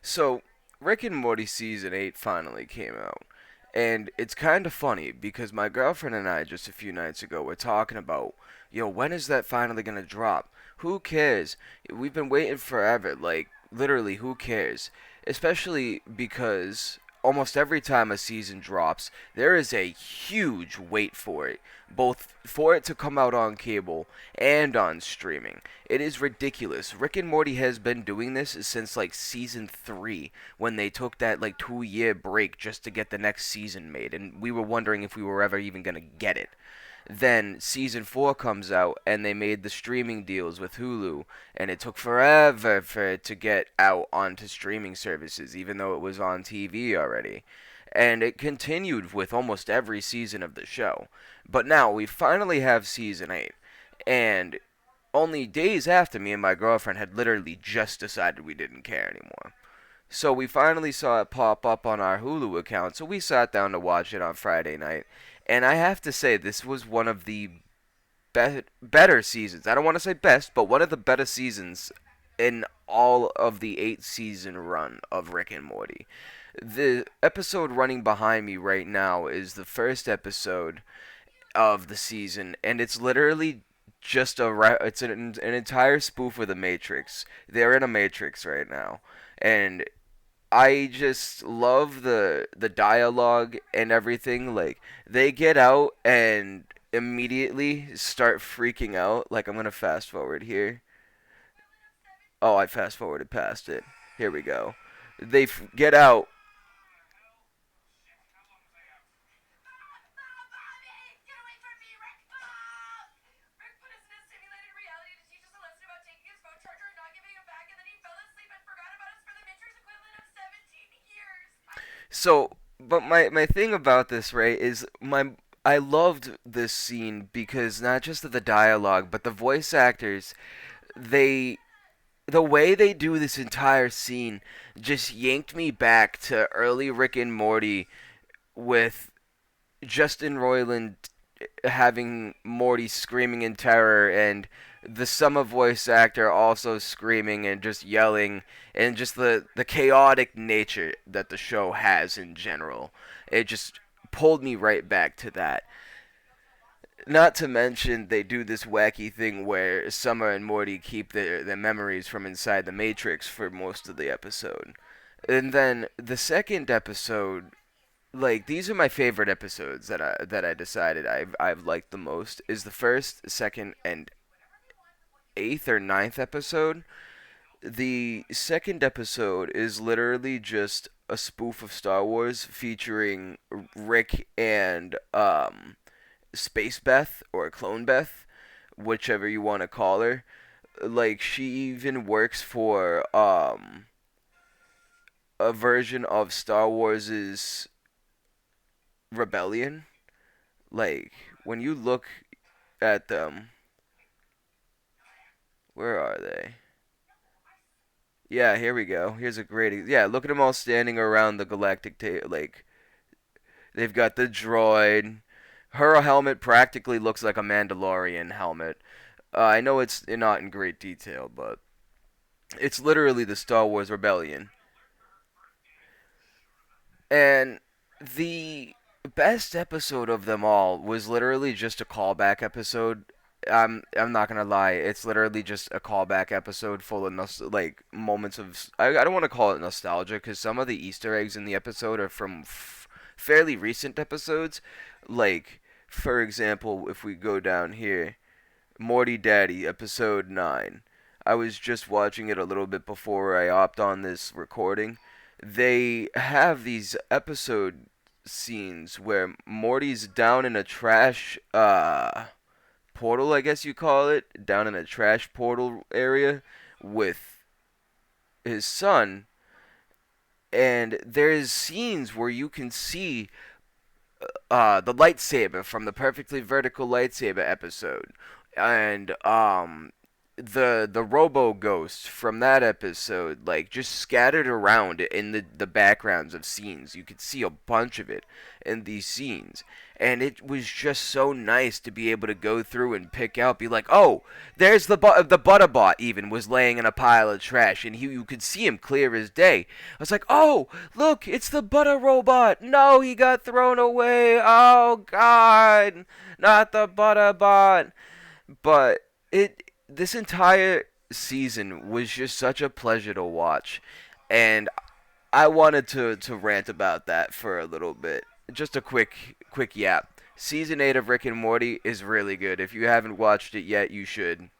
So, Rick and Morty season 8 finally came out. And it's kind of funny because my girlfriend and I just a few nights ago were talking about, when is that finally going to drop? Who cares? We've been waiting forever. Like, literally, who cares? Especially because almost every time a season drops, there is a huge wait for it, both for it to come out on cable and on streaming. It is ridiculous. Rick and Morty has been doing this since like season 3 when they took that like 2 year break just to get the next season made, and we were wondering if we were ever even going to get it. Then season 4 comes out and they made the streaming deals with Hulu, and it took forever for it to get out onto streaming services even though it was on TV already. And it continued with almost every season of the show. But now we finally have season 8. And only days after me and my girlfriend had literally just decided we didn't care anymore. So we finally saw it pop up on our Hulu account, so we sat down to watch it on Friday night. And I have to say, this was one of the better seasons. I don't want to say best, but one of the better seasons in all of the 8 season run of Rick and Morty. The episode running behind me right now is the first episode of the season, and it's literally just it's an entire spoof of the Matrix. They're in a Matrix right now, and I just love the dialogue and everything. Like they get out and immediately start freaking out. Like I'm gonna fast forward here. Oh, I fast forwarded past it. Here we go. Get out. So, but my thing about this, right, is I loved this scene because not just of the dialogue, but the voice actors, they the way they do this entire scene just yanked me back to early Rick and Morty with Justin Roiland having Morty screaming in terror and the summer voice actor also screaming and just yelling and just the chaotic nature that the show has in general. It just pulled me right back to that. Not to mention they do this wacky thing where Summer and Morty keep their memories from inside the Matrix for most of the episode. And then the second episode, like these are my favorite episodes that I decided I've liked the most is the first, second, and eighth or ninth episode. The second episode is literally just a spoof of Star Wars featuring Rick and Space Beth or Clone Beth, whichever you want to call her. Like she even works for a version of Star Wars's Rebellion. Like when you look at them, where are they? Yeah, here we go. Here's a great. Yeah, look at them all standing around the galactic like they've got the droid. Her helmet practically looks like a Mandalorian helmet. I know it's not in great detail, but it's literally the Star Wars Rebellion. And the best episode of them all was literally just a callback episode. I'm not gonna lie, it's literally just a callback episode full of like moments of I don't want to call it nostalgia because some of the Easter eggs in the episode are from fairly recent episodes. Like for example, if we go down here, Morty Daddy episode 9. I was just watching it a little bit before I hopped on this recording. They have these episode scenes where Morty's down in a trash portal, I guess you call it, down in a trash portal area with his son, and there's scenes where you can see the lightsaber from the perfectly vertical lightsaber episode, and the Robo Ghost from that episode, like just scattered around in the backgrounds of scenes. You could see a bunch of it in these scenes, and it was just so nice to be able to go through and pick out, be like, oh, there's the Butterbot even was laying in a pile of trash, and you could see him clear as day. I was like, oh, look, it's the Butter Robot. No, he got thrown away. Oh God, not the Butterbot. But it this entire season was just such a pleasure to watch, and I wanted to rant about that for a little bit. Just a quick yap. Season 8 of Rick and Morty is really good. If you haven't watched it yet, you should.